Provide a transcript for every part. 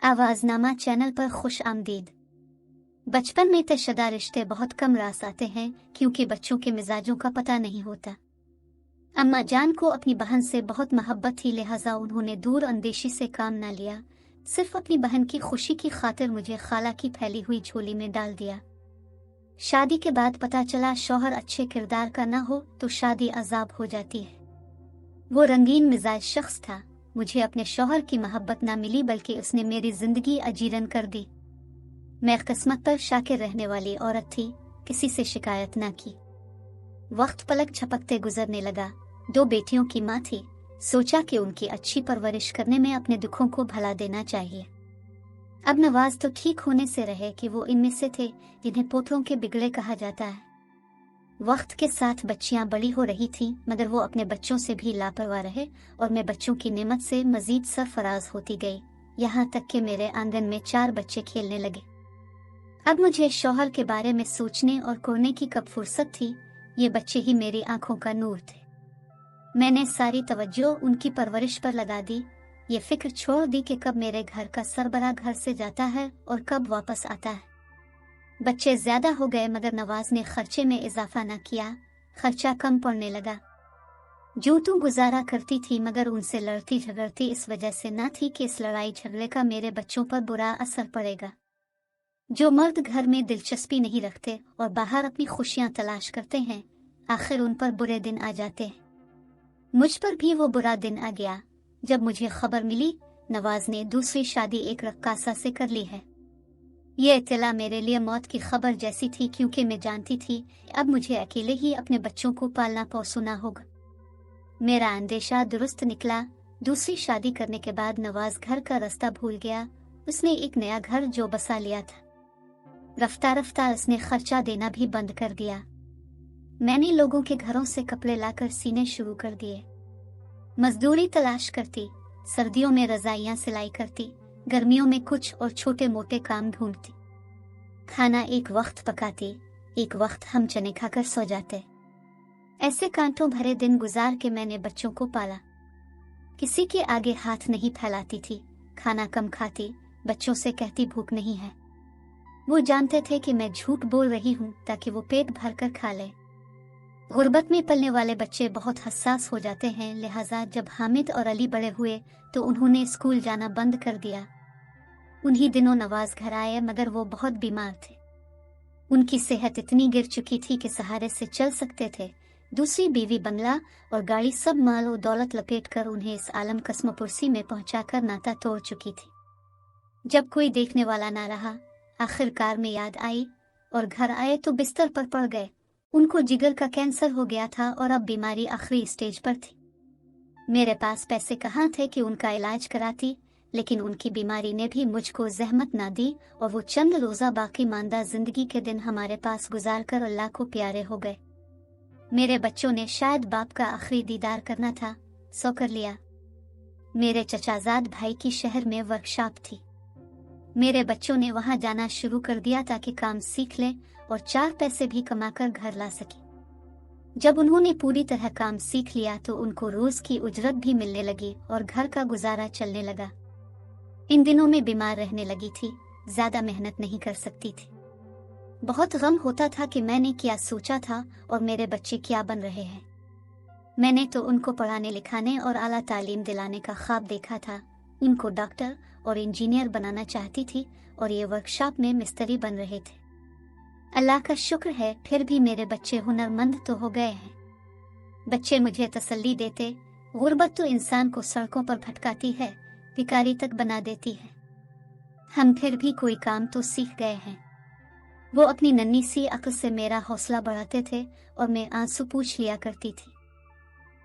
आवाज़नामा channel पर खुश आमदीद। बचपन में तशद्दा रिश्ते बहुत कम रास आते हैं क्योंकि बच्चों के मिजाजों का पता नहीं होता। अम्मा जान को अपनी बहन से बहुत मोहब्बत थी, लिहाजा उन्होंने दूर अंदेशी से काम न लिया। सिर्फ अपनी बहन की खुशी की खातिर मुझे खाला की फैली हुई झोली में डाल दिया। शादी के बाद पता चला शौहर अच्छे किरदार का न हो तो शादी अजाब हो जाती है। वो रंगीन मिजाज शख्स था। मुझे अपने शौहर की मोहब्बत ना मिली बल्कि उसने मेरी जिंदगी अजीरन कर दी। मैं किस्मत पर शाकिर रहने वाली औरत थी, किसी से शिकायत ना की। वक्त पलक झपकते गुजरने लगा। 2 बेटियों की माँ थी, सोचा कि उनकी अच्छी परवरिश करने में अपने दुखों को भला देना चाहिए। अब नवाज तो ठीक होने से रहे कि वो इनमें से थे जिन्हें पोतों के बिगड़े कहा जाता है। वक्त के साथ बच्चियां बड़ी हो रही थीं, मगर वो अपने बच्चों से भी लापरवाह रहे और मैं बच्चों की नेमत से मजीद सरफराज होती गई, यहाँ तक कि मेरे आंगन में 4 बच्चे खेलने लगे। अब मुझे शौहर के बारे में सोचने और कोरने की कब फुर्सत थी। ये बच्चे ही मेरी आंखों का नूर थे। मैंने सारी तवज्जो उनकी परवरिश पर लगा दी। ये फिक्र छोड़ दी कि कब मेरे घर का सरबराह घर से जाता है और कब वापस आता है। बच्चे ज्यादा हो गए मगर नवाज ने खर्चे में इजाफा न किया। खर्चा कम पड़ने लगा। जो तू गुजारा करती थी मगर उनसे लड़ती झगड़ती इस वजह से न थी कि इस लड़ाई झगड़े का मेरे बच्चों पर बुरा असर पड़ेगा। जो मर्द घर में दिलचस्पी नहीं रखते और बाहर अपनी खुशियां तलाश करते हैं, आखिर उन पर बुरे दिन आ जाते हैं। मुझ पर भी वो बुरा दिन आ गया जब मुझे खबर मिली नवाज ने दूसरी शादी एक रक्कासा से कर ली है। ये इत्तला मेरे लिए मौत की खबर जैसी थी, क्योंकि मैं जानती थी अब मुझे अकेले ही अपने बच्चों को पालना पोसना होगा। मेरा अंदेशा दुरुस्त निकला। दूसरी शादी करने के बाद नवाज घर का रास्ता भूल गया। उसने एक नया घर जो बसा लिया था। रफ्ता रफ्ता उसने खर्चा देना भी बंद कर दिया। मैंने लोगों के घरों से कपड़े लाकर सीने शुरू कर दिए। मजदूरी तलाश करती, सर्दियों में रजाइयां सिलाई करती, गर्मियों में कुछ और छोटे मोटे काम ढूंढती। खाना एक वक्त पकाती, एक वक्त हम चने खाकर सो जाते। ऐसे कांटों भरे दिन गुजार के मैंने बच्चों को पाला। किसी के आगे हाथ नहीं फैलाती थी, खाना कम खाती, बच्चों से कहती भूख नहीं है। वो जानते थे कि मैं झूठ बोल रही हूँ ताकि वो पेट भर कर खा ले। गुर्बत में पलने वाले बच्चे बहुत हसास हो जाते हैं, लिहाजा जब हामिद और अली बड़े हुए तो उन्होंने स्कूल जाना बंद कर दिया। उन्हीं दिनों नवाज घर आए मगर वो बहुत बीमार थे। उनकी सेहत इतनी गिर चुकी थी कि सहारे से चल सकते थे। दूसरी बीवी, बंगला और गाड़ी सब माल और दौलत लपेट कर उन्हें इस आलम कस्मपुरसी में पहुंचाकर नाता तोड़ चुकी थी। जब कोई देखने वाला ना रहा, आखिरकार में याद आई और घर आए तो बिस्तर पर पड़ गए। उनको जिगर का कैंसर हो गया था और अब बीमारी आखिरी स्टेज पर थी। मेरे पास पैसे कहाँ थे कि उनका इलाज कराती, लेकिन उनकी बीमारी ने भी मुझको जहमत ना दी और वो चंद रोजा बाकी मानदा जिंदगी के दिन हमारे पास गुजार कर अल्लाह को प्यारे हो गए। मेरे बच्चों ने शायद बाप का आखिरी दीदार करना था, सो कर लिया। मेरे चचाजाद भाई की शहर में वर्कशॉप थी। मेरे बच्चों ने वहां जाना शुरू कर दिया ताकि काम सीख लें और 4 पैसे भी कमाकर घर ला सके। जब उन्होंने पूरी तरह काम सीख लिया तो उनको रोज की उजरत भी मिलने लगी और घर का गुजारा चलने लगा। इन दिनों में बीमार रहने लगी थी, ज्यादा मेहनत नहीं कर सकती थी। बहुत गम होता था कि मैंने क्या सोचा था और मेरे बच्चे क्या बन रहे हैं। मैंने तो उनको पढ़ाने लिखाने और आला तालीम दिलाने का ख्वाब देखा था। उनको डॉक्टर और इंजीनियर बनाना चाहती थी और ये वर्कशॉप में मिस्त्री बन रहे थे। अल्लाह का शुक्र है फिर भी मेरे बच्चे हुनरमंद तो हो गए हैं। बच्चे मुझे तसल्ली देते, गुर्बत तो इंसान को सड़कों पर भटकाती है, भिखारी तक बना देती है। हम फिर भी कोई काम तो सीख गए हैं। वो अपनी नन्ही सी अक्ल से मेरा हौसला बढ़ाते थे और मैं आंसू पूछ लिया करती थी।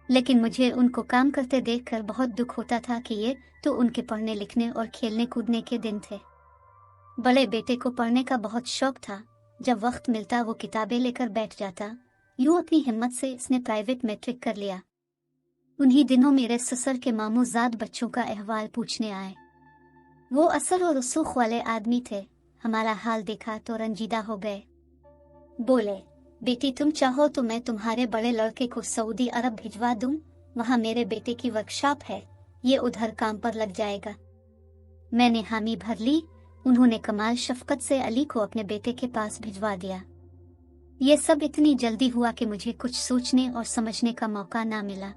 लेकिन मुझे उनको काम करते देखकर बहुत दुख होता था कि ये तो उनके पढ़ने लिखने और खेलने कूदने के दिन थे। बड़े बेटे को पढ़ने का बहुत शौक था। जब वक्त मिलता वो किताबें लेकर बैठ जाता। यूं अपनी हिम्मत से इसने प्राइवेट मैट्रिक कर लिया। उन्हीं दिनों मेरे ससुर के मामूजाद बच्चों का अहवाल पूछने आए। वो असर और रसूख वाले आदमी थे। हमारा हाल देखा तो रंजीदा हो गए। बोले, बेटी तुम चाहो तो मैं तुम्हारे बड़े लड़के को सऊदी अरब भिजवा दूं। वहाँ मेरे बेटे की वर्कशॉप है, ये उधर काम पर लग जाएगा। मैंने हामी भर ली। उन्होंने कमाल शफकत से अली को अपने बेटे के पास भिजवा दिया। ये सब इतनी जल्दी हुआ कि मुझे कुछ सोचने और समझने का मौका ना मिला।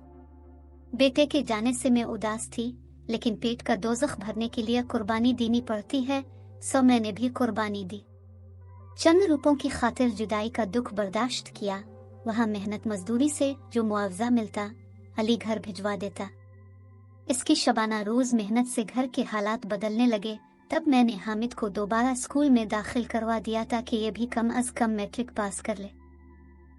बेटे के जाने से मैं उदास थी, लेकिन पेट का दोज़ख भरने के लिए कुर्बानी देनी पड़ती है, सो मैंने भी कुर्बानी दी। चंद रुपयों की खातिर जुदाई का दुख बर्दाश्त किया। वहाँ मेहनत मजदूरी से जो मुआवजा मिलता अली घर भिजवा देता। इसकी शबाना रोज मेहनत से घर के हालात बदलने लगे। तब मैंने हामिद को दोबारा स्कूल में दाखिल करवा दिया ताकि ये भी कम अज कम मैट्रिक पास कर ले।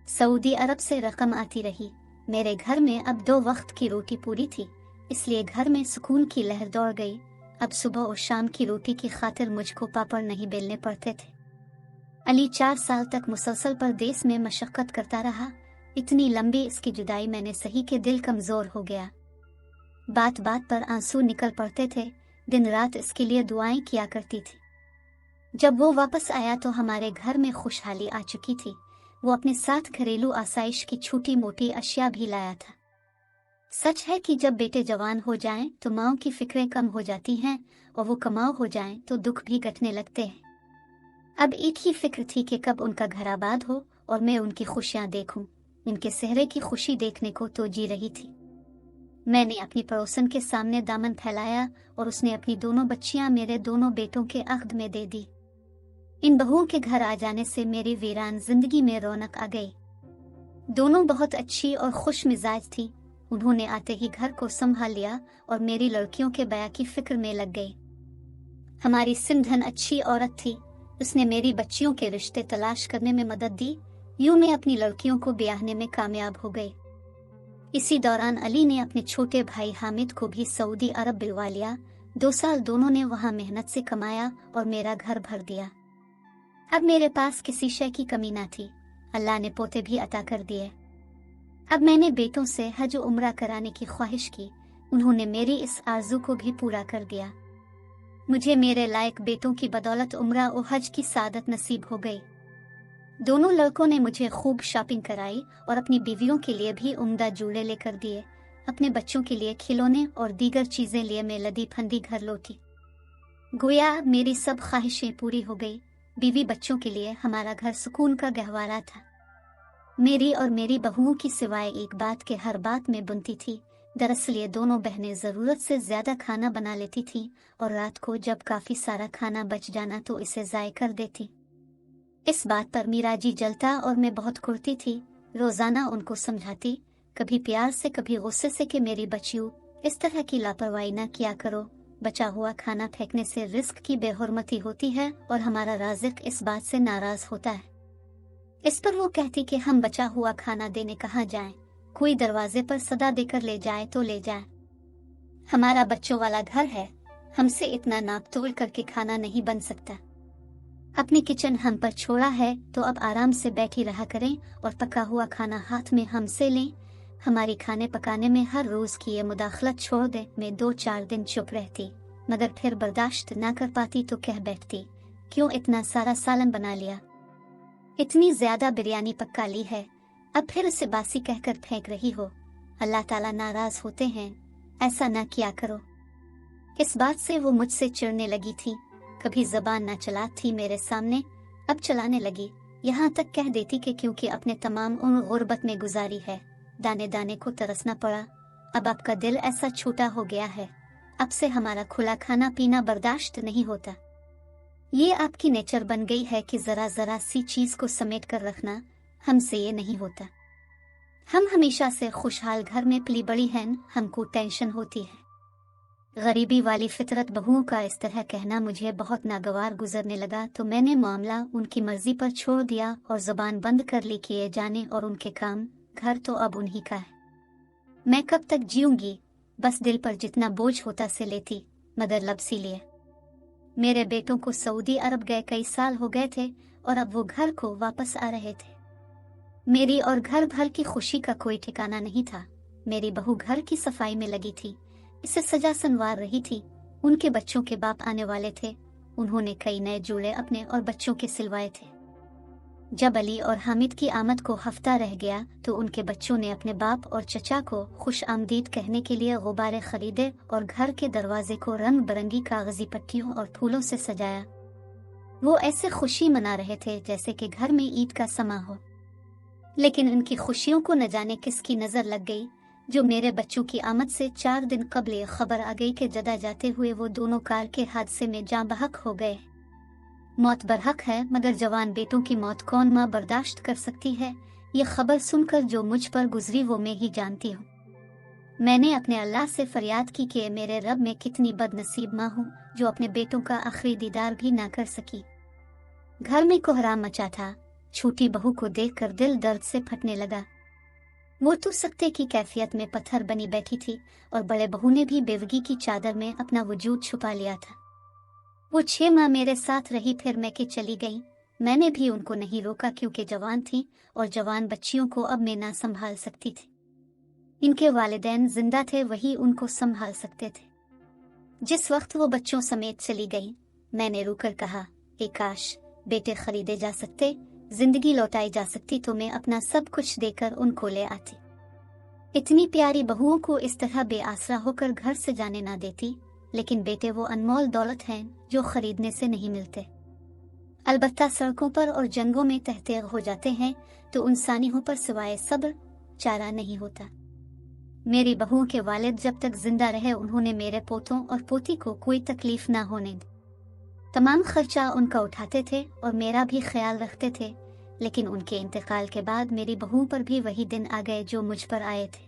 सऊदी अरब से रकम आती रही। मेरे घर में अब 2 वक्त की रोटी पूरी थी, इसलिए घर में सुकून की लहर दौड़ गई। अब सुबह और शाम की रोटी की खातिर मुझको पापड़ नहीं बेलने पड़ते थे। अली 4 साल तक मुसलसल परदेस में मशक्कत करता रहा। इतनी लंबी इसकी जुदाई मैंने सही के दिल कमजोर हो गया। बात बात पर आंसू निकल पड़ते थे। दिन रात इसके लिए दुआएं किया करती थी। जब वो वापस आया तो हमारे घर में खुशहाली आ चुकी थी। वो अपने साथ घरेलू आसाइश की छोटी मोटी अशिया भी लाया था। सच है कि जब बेटे जवान हो जाएं तो माओं की फिक्रें कम हो जाती हैं, और वो कमाऊ हो जाएं तो दुख भी घटने लगते हैं। अब एक ही फिक्र थी कि कब उनका घर आबाद हो और मैं उनकी खुशियां देखूं। इनके सेहरे की खुशी देखने को तो जी रही थी। मैंने अपनी पड़ोसन के सामने दामन फैलाया और उसने अपनी दोनों बच्चियां मेरे दोनों बेटों के अख्द में दे दी। इन बहुओं के घर आ जाने से मेरी वीरान जिंदगी में रौनक आ गई। दोनों बहुत अच्छी और खुश मिजाज थी। उन्होंने आते ही घर को संभाल लिया और मेरी लड़कियों के बया की फिक्र में लग गई। हमारी सिंधन अच्छी औरत थी। उसने मेरी बच्चियों के रिश्ते तलाश करने में मदद दी। यूं मैं अपनी लड़कियों को ब्याहने में कामयाब हो गई। इसी दौरान अली ने अपने छोटे भाई हामिद को भी सऊदी अरब बुलवा लिया। 2 साल दोनों ने वहां मेहनत से कमाया और मेरा घर भर दिया। अब मेरे पास किसी शय की कमी ना थी। अल्लाह ने पोते भी अता कर दिए। अब मैंने बेटों से हज उम्रा कराने की ख्वाहिश की। उन्होंने मेरी इस आरज़ू को भी पूरा कर दिया। मुझे मेरे लायक बेटों की बदौलत उम्रा और हज की सादत नसीब हो गई। दोनों लड़कों ने मुझे खूब शॉपिंग कराई और अपनी बीवियों के लिए भी उम्दा जूड़े लेकर दिए। अपने बच्चों के लिए खिलौने और दीगर चीजें लिए मैं लदी फंदी घर लौटी। गोया मेरी सब ख्वाहिशें पूरी हो गई। बीवी बच्चों के लिए हमारा घर सुकून का गहवारा था। मेरी और मेरी बहुओं की सिवाय एक बात के हर बात में बुनती थी। दरअसल ये दोनों बहनें ज़रूरत से ज़्यादा खाना बना लेती थीं और रात को जब काफ़ी सारा खाना बच जाना तो इसे ज़ाय कर देती। इस बात पर मेरा जी जलता और मैं बहुत कुड़ती थी। रोज़ाना उनको समझाती, कभी प्यार से कभी गुस्से से, कि मेरी बच्चियों इस तरह की लापरवाही न किया करो। बचा हुआ खाना फेंकने से रिस्क की बेहुरमती होती है और हमारा राज़िक इस बात से नाराज़ होता है। इस पर वो कहती कि हम बचा हुआ खाना देने कहाँ जाएं, कोई दरवाजे पर सदा देकर ले जाए तो ले जाए। हमारा बच्चों वाला घर है, हमसे इतना नाप तोल करके खाना नहीं बन सकता। अपनी किचन हम पर छोड़ा है तो अब आराम से बैठी रहा करें और पका हुआ खाना हाथ में हमसे लें। हमारी खाने पकाने में हर रोज की ये मुदाखलत छोड़ दे। मैं 2-4 दिन चुप रहती, मगर फिर बर्दाश्त ना कर पाती तो कह बैठती, क्यों इतना सारा सालन बना लिया, इतनी ज्यादा बिरयानी पका ली है, अब फिर उसे बासी कहकर फेंक रही हो। अल्लाह ताला नाराज होते हैं, ऐसा ना किया करो। इस बात से वो मुझसे चिढ़ने लगी थी। कभी जबान ना चलाती थी मेरे सामने, अब चलाने लगी। यहाँ तक कह देती कि क्योंकि अपने तमाम उम्र गुर्बत में गुजारी है, दाने दाने को तरसना पड़ा। अब आपका दिल ऐसा छोटा हो गया है, अब से हमारा खुला खाना पीना बर्दाश्त नहीं होता। ये आपकी नेचर बन गई है कि जरा जरा सी चीज को समेट कर रखना, हमसे ये नहीं होता। हम हमेशा से खुशहाल घर में पली बड़ी हैं, हमको टेंशन होती है। गरीबी वाली फितरत बहुओं का इस तरह कहना मुझे बहुत नागवार गुजरने लगा, तो मैंने मामला उनकी मर्जी पर छोड़ दिया और जुबान बंद कर ली कि ये जाने और उनके काम, घर तो अब उन्हीं का है। मैं कब तक जीऊंगी, बस दिल पर जितना बोझ होता से लेती, मगर लब सी लिए। मेरे बेटों को सऊदी अरब गए कई साल हो गए थे और अब वो घर को वापस आ रहे थे। मेरी और घर भर की खुशी का कोई ठिकाना नहीं था। मेरी बहू घर की सफाई में लगी थी, इसे सजा संवार रही थी। उनके बच्चों के बाप आने वाले थे, उन्होंने कई नए जूड़े अपने और बच्चों के सिलवाए थे। जब अली और हामिद की आमद को हफ्ता रह गया तो उनके बच्चों ने अपने बाप और चचा को खुश आमदीद कहने के लिए गुब्बारे खरीदे और घर के दरवाजे को रंग बिरंगी कागजी पट्टियों और फूलों से सजाया। वो ऐसे खुशी मना रहे थे जैसे कि घर में ईद का समा हो। लेकिन उनकी खुशियों को न जाने किसकी नजर लग गई, जो मेरे बच्चों की आमद से 4 दिन कबल ये खबर आ गई कि जदा जाते हुए वो दोनों कार के हादसे में जाँ बहक हो गए। मौत बरहक है, मगर जवान बेटों की मौत कौन माँ बर्दाश्त कर सकती है। ये खबर सुनकर जो मुझ पर गुजरी वो मैं ही जानती हूँ। मैंने अपने अल्लाह से फरियाद की कि मेरे रब में कितनी बदनसीब माँ हूँ जो अपने बेटों का आखिरी दीदार भी ना कर सकी। घर में कोहराम मचा था। छोटी बहू को देखकर दिल दर्द से फटने लगा। वो तो सख्ते की कैफियत में पत्थर बनी बैठी थी और बड़े बहू ने भी बेवगी की चादर में अपना वजूद छुपा लिया था। वो 6 माह मेरे साथ रही, फिर मैं के चली गई। मैंने भी उनको नहीं रोका क्योंकि जवान थी और जवान बच्चियों को अब मैं ना संभाल सकती थी। इनके वालिदैन जिंदा थे, वही उनको संभाल सकते थे। जिस वक्त वो बच्चों समेत चली गई, मैंने रुकर कहा कि काश बेटे खरीदे जा सकते, जिंदगी लौटाई जा सकती तो मैं अपना सब कुछ देकर उनको ले आती। इतनी प्यारी बहुओं को इस तरह बेआसरा होकर घर से जाने ना देती। लेकिन बेटे वो अनमोल दौलत हैं जो खरीदने से नहीं मिलते। अलबत्ता सड़कों पर और जंगों में तहतीर हो जाते हैं तो इंसानियों पर सिवाय सब्र चारा नहीं होता। मेरी बहुओं के वालिद जब तक जिंदा रहे उन्होंने मेरे पोतों और पोती को कोई तकलीफ ना होने दी। तमाम खर्चा उनका उठाते थे और मेरा भी ख्याल रखते थे। लेकिन उनके इंतकाल के बाद मेरी बहुओं पर भी वही दिन आ गए जो मुझ पर आए थे।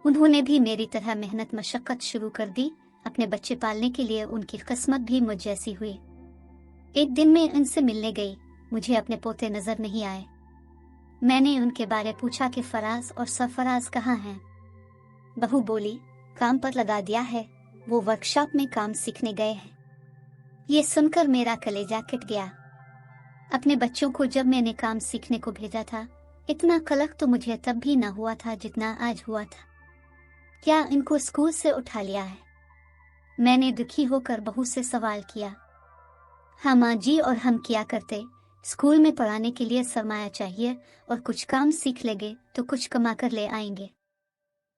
उन्होंने भी मेरी तरह मेहनत मशक्कत शुरू कर दी। अपने बच्चे पालने के लिए उनकी किस्मत भी मुझ जैसी हुई। एक दिन मैं उनसे मिलने गई, मुझे अपने पोते नजर नहीं आए। मैंने उनके बारे पूछा कि फराज और सरफराज कहाँ हैं। बहू बोली, काम पर लगा दिया है, वो वर्कशॉप में काम सीखने गए हैं। ये सुनकर मेरा कलेजा कट गया। अपने बच्चों को जब मैंने काम सीखने को भेजा था, इतना कलक तो मुझे तब भी ना हुआ था जितना आज हुआ था। क्या इनको स्कूल से उठा लिया है? मैंने दुखी होकर बहू से सवाल किया। हाँ माँ जी, और हम क्या करते, स्कूल में पढ़ाने के लिए सरमाया चाहिए और कुछ काम सीख लेंगे तो कुछ कमा कर ले आएंगे।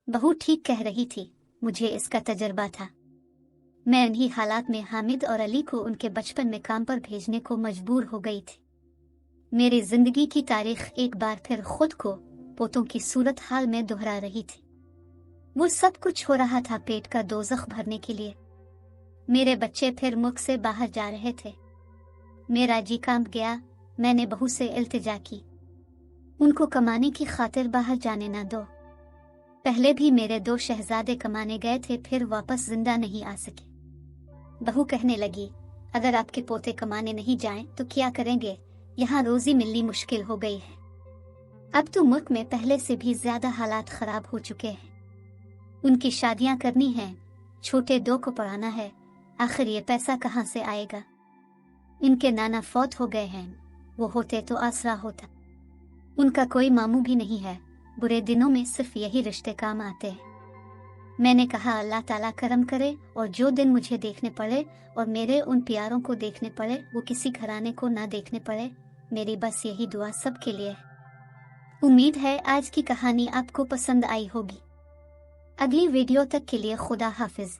बहू ठीक कह रही थी, मुझे इसका तजर्बा था। मैं इन्हीं हालात में हामिद और अली को उनके बचपन में काम पर भेजने को मजबूर हो गई थी। मेरी जिंदगी की तारीख एक बार फिर खुद को पोतों की सूरत हाल में दोहरा रही थी। वो सब कुछ हो रहा था पेट का दोज़ख भरने के लिए। मेरे बच्चे फिर मुख से बाहर जा रहे थे। मेरा जी कांप गया। मैंने बहू से इल्तिजा की, उनको कमाने की खातिर बाहर जाने ना दो। पहले भी मेरे 2 शहजादे कमाने गए थे, फिर वापस जिंदा नहीं आ सके। बहू कहने लगी, अगर आपके पोते कमाने नहीं जाएं तो क्या करेंगे? यहाँ रोजी मिलनी मुश्किल हो गई है। अब तो मुल्क में पहले से भी ज्यादा हालात खराब हो चुके हैं। उनकी शादियां करनी हैं, छोटे 2 को पढ़ाना है, आखिर ये पैसा कहाँ से आएगा? इनके नाना फौत हो गए हैं, वो होते तो आसरा होता। उनका कोई मामू भी नहीं है, बुरे दिनों में सिर्फ यही रिश्ते काम आते हैं। मैंने कहा अल्लाह ताला करम करे और जो दिन मुझे देखने पड़े और मेरे उन प्यारों को देखने पड़े वो किसी घराने को ना देखने पड़े। मेरी बस यही दुआ सबके लिए है। उम्मीद है आज की कहानी आपको पसंद आई होगी। अगली वीडियो तक के लिए खुदा हाफिज।